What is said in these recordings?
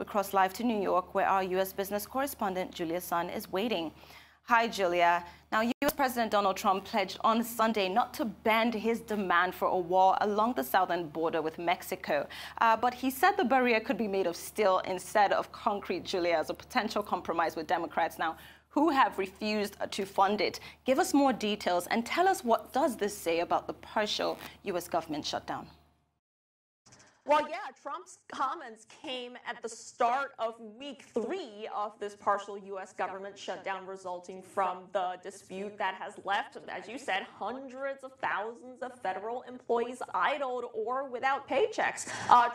We cross live to New York, where our U.S. business correspondent, Julia Sun, is waiting. Hi, Julia. Now, U.S. President Donald Trump pledged on Sunday not to bend his demand for a wall along the southern border with Mexico. But he said the barrier could be made of steel instead of concrete, Julia, as a potential compromise with Democrats now, who have refused to fund it. Give us more details and tell us, what does this say about the partial U.S. government shutdown? Well, yeah, Trump's comments came at the start of week 3 of this partial U.S. government shutdown, resulting from the dispute that has left, as you said, hundreds of thousands of federal employees idled or without paychecks.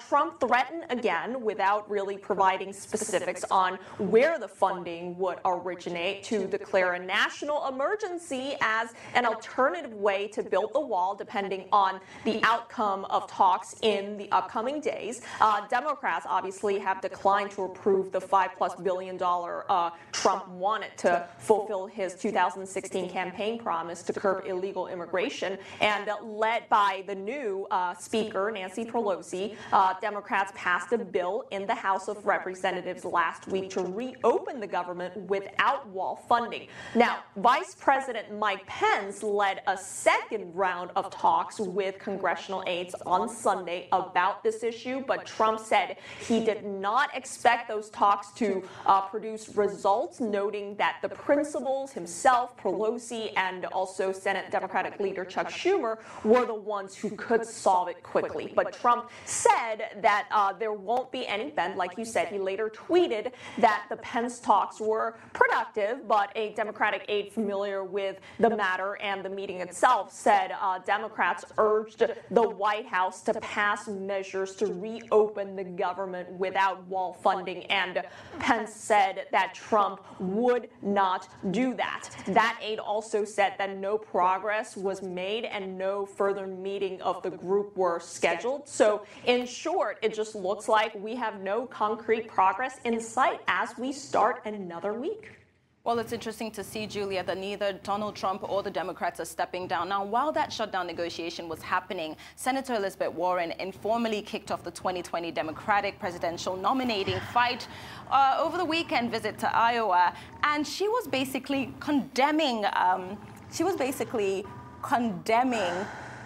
Trump threatened again, without really providing specifics on where the funding would originate, to declare a national emergency as an alternative way to build the wall, depending on the outcome of talks in the upcoming days. Democrats obviously have declined to approve the $5+ billion Trump wanted to fulfill his 2016 campaign promise to curb illegal immigration. And led by the new Speaker, Nancy Pelosi, Democrats passed a bill in the House of Representatives last week to reopen the government without wall funding. Now, Vice President Mike Pence led a second round of talks with congressional aides on Sunday about this issue, but Trump said he did not expect those talks to produce results, noting that the principals himself, Pelosi, and also Senate Democratic leader Chuck Schumer were the ones who could solve it quickly. But Trump said that there won't be any bend. Like you said, he later tweeted that the Pence talks were productive, but a Democratic aide familiar with the matter and the meeting itself said Democrats urged the White House to pass measures to reopen the government without wall funding, and Pence said that Trump would not do that. That aide also said that no progress was made and no further meeting of the group were scheduled. So in short, it just looks like we have no concrete progress in sight as we start another week. Well, it's interesting to see, Julia, that neither Donald Trump or the Democrats are stepping down. Now, while that shutdown negotiation was happening, Senator Elizabeth Warren informally kicked off the 2020 Democratic presidential nominating fight over the weekend visit to Iowa, and she was basically condemning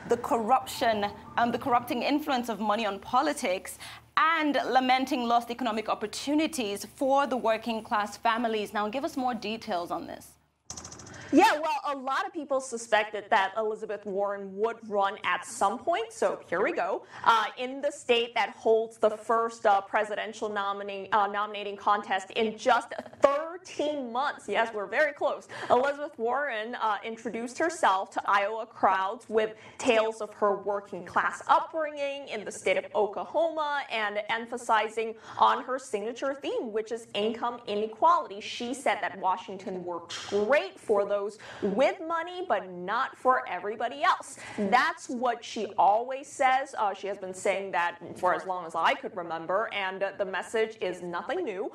the corruption, the corrupting influence of money on politics, and lamenting lost economic opportunities for the working class families. Now, give us more details on this. Yeah, well, a lot of people suspected that Elizabeth Warren would run at some point, so here we go. In the state that holds the first presidential nominating contest in just 13 months, yes, we're very close, Elizabeth Warren introduced herself to Iowa crowds with tales of her working class upbringing in the state of Oklahoma and emphasizing on her signature theme, which is income inequality. She said that Washington works great for those with money, but not for everybody else. That's what she always says. She has been saying that for as long as I could remember, and the message is nothing new.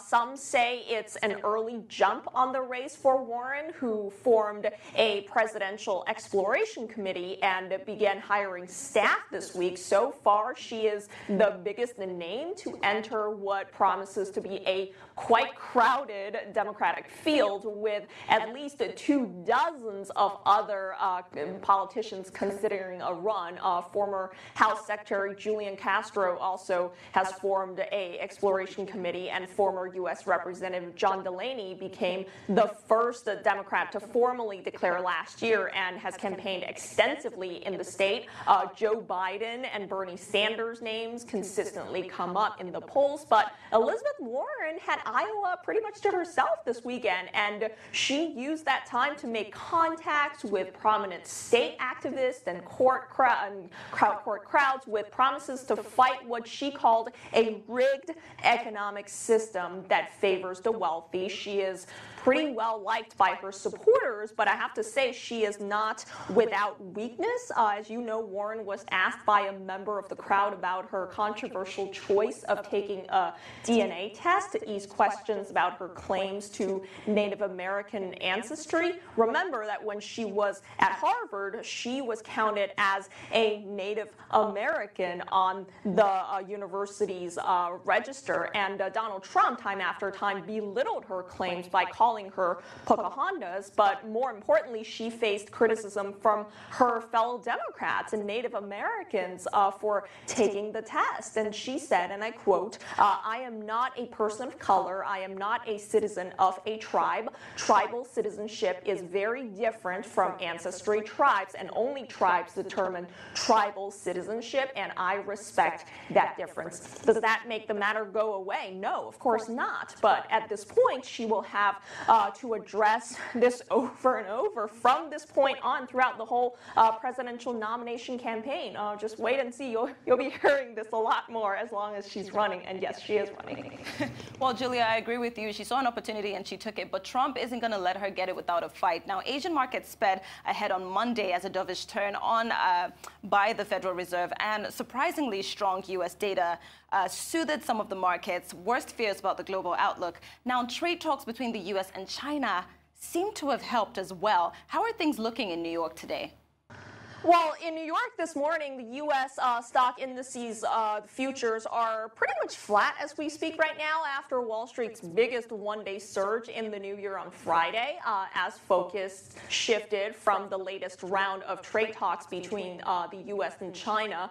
Some say it's an early jump on the race for Warren, who formed a presidential exploration committee and began hiring staff this week. So far, she is the biggest name to enter what promises to be a quite crowded Democratic field, with at least 24 of other politicians considering a run. Former House Secretary Julian Castro also has formed a exploration committee, and former U.S. Representative John Delaney became the first Democrat to formally declare last year and has campaigned extensively in the state. Joe Biden and Bernie Sanders' names consistently come up in the polls, but Elizabeth Warren had Iowa pretty much to herself this weekend, and she used that time to make contacts with prominent state activists and court crowds with promises to fight what she called a rigged economic system that favors the wealthy. She is pretty well liked by her supporters, but I have to say she is not without weakness. As you know, Warren was asked by a member of the crowd about her controversial choice of taking a DNA test to ease questions about her claims to Native American ancestry. history. Remember that when she was at Harvard, she was counted as a Native American on the university's register, and Donald Trump, time after time, belittled her claims by calling her Pocahontas, but more importantly, she faced criticism from her fellow Democrats and Native Americans for taking the test, and she said, and I quote, "I am not a person of color, I am not a citizen of a tribe. Tribal citizenship is very different from ancestry. Tribes and only tribes determine tribal citizenship, and I respect that difference." Does that make the matter go away? No, of course not. But at this point, she will have to address this over and over from this point on throughout the whole presidential nomination campaign. Just wait and see. You'll be hearing this a lot more as long as she's running. And yes, she is running. Well, Julia, I agree with you. She saw an opportunity and she took it. But Trump isn't going to let her get it without a fight. Now, Asian markets sped ahead on Monday as a dovish turn on by the Federal Reserve, and surprisingly strong U.S. data soothed some of the markets' worst fears about the global outlook. Now, trade talks between the U.S. and China seem to have helped as well. How are things looking in New York today? Well, in New York this morning, the U.S. Stock indices futures are pretty much flat as we speak right now after Wall Street's biggest one-day surge in the new year on Friday, as focus shifted from the latest round of trade talks between the U.S. and China.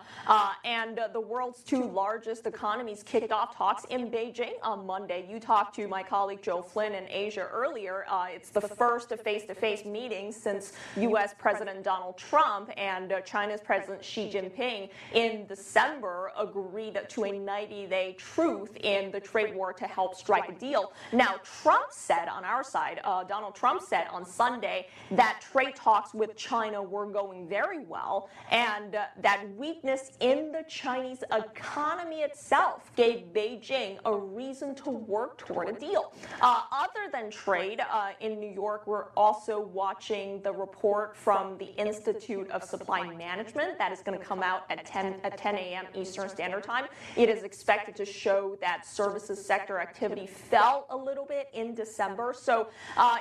And the world's two largest economies kicked off talks in Beijing on Monday. You talked to my colleague Joe Flynn in Asia earlier. It's the first face-to-face meeting since U.S. President Donald Trump and China's President Xi Jinping in December agreed to a 90-day truce in the trade war to help strike a deal. Now, Trump said on our side, Donald Trump said on Sunday that trade talks with China were going very well, and that weakness in the Chinese economy itself gave Beijing a reason to work toward a deal. Other than trade, in New York, we're also watching the report from the Institute of Supply Management that is going to come out at 10 a.m. Eastern Standard Time. It is expected to show that services sector activity fell a little bit in December. So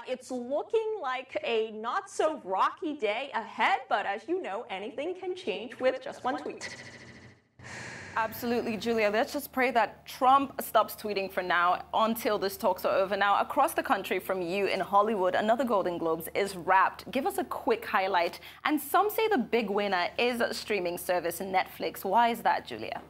it's looking like a not so rocky day ahead, but as you know, anything can change with just one tweet. Absolutely, Julia. Let's just pray that Trump stops tweeting for now until these talks are over. Now, across the country from you in Hollywood, another Golden Globes is wrapped. Give us a quick highlight. And some say the big winner is streaming service Netflix. Why is that, Julia?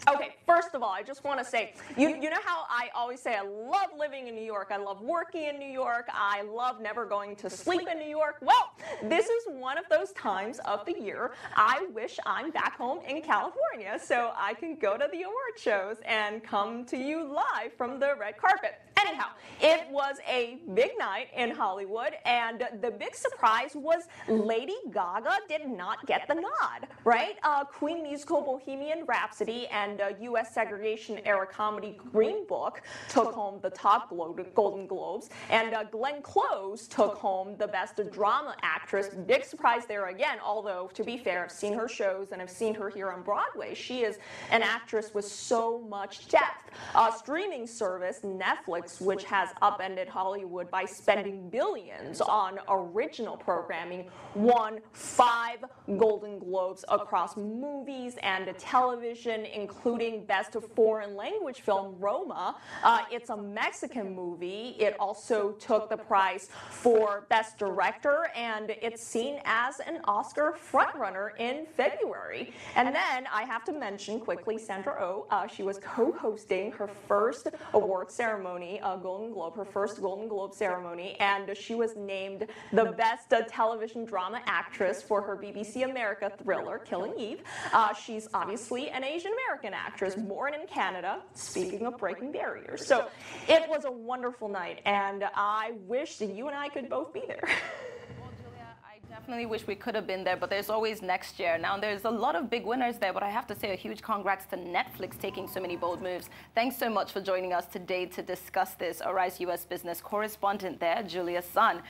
Okay, first of all, I just want to say, you know how I always say I love living in New York, I love working in New York, I love never going to sleep in New York? Well, this is one of those times of the year I wish I'm back home in California so I can go to the award shows and come to you live from the red carpet. Anyhow, it was a big night in Hollywood, and the big surprise was Lady Gaga did not get the nod, right? Queen musical Bohemian Rhapsody and U.S. segregation-era comedy Green Book took home the top Golden Globes, and Glenn Close took home the Best Drama Actress. Big surprise there again, although, to be fair, I've seen her shows and I've seen her here on Broadway. She is an actress with so much depth. Streaming service Netflix, which has upended Hollywood by spending billions on original programming, won 5 Golden Globes across movies and television, including Best Foreign Language Film, Roma. It's a Mexican movie. It also took the prize for Best Director, and it's seen as an Oscar frontrunner in February. And then I have to mention quickly Sandra Oh. She was co-hosting her first award ceremony, Golden Globe, her first Golden Globe ceremony, and she was named the Best Television Drama Actress for her BBC America thriller, Killing Eve. She's obviously an Asian American actress born in Canada, speaking of breaking barriers. So it was a wonderful night, and I wish that you and I could both be there. Definitely wish we could have been there, but there's always next year. Now, there's a lot of big winners there, but I have to say a huge congrats to Netflix taking so many bold moves. Thanks so much for joining us today to discuss this. Arise U.S. business correspondent there, Julia Sun.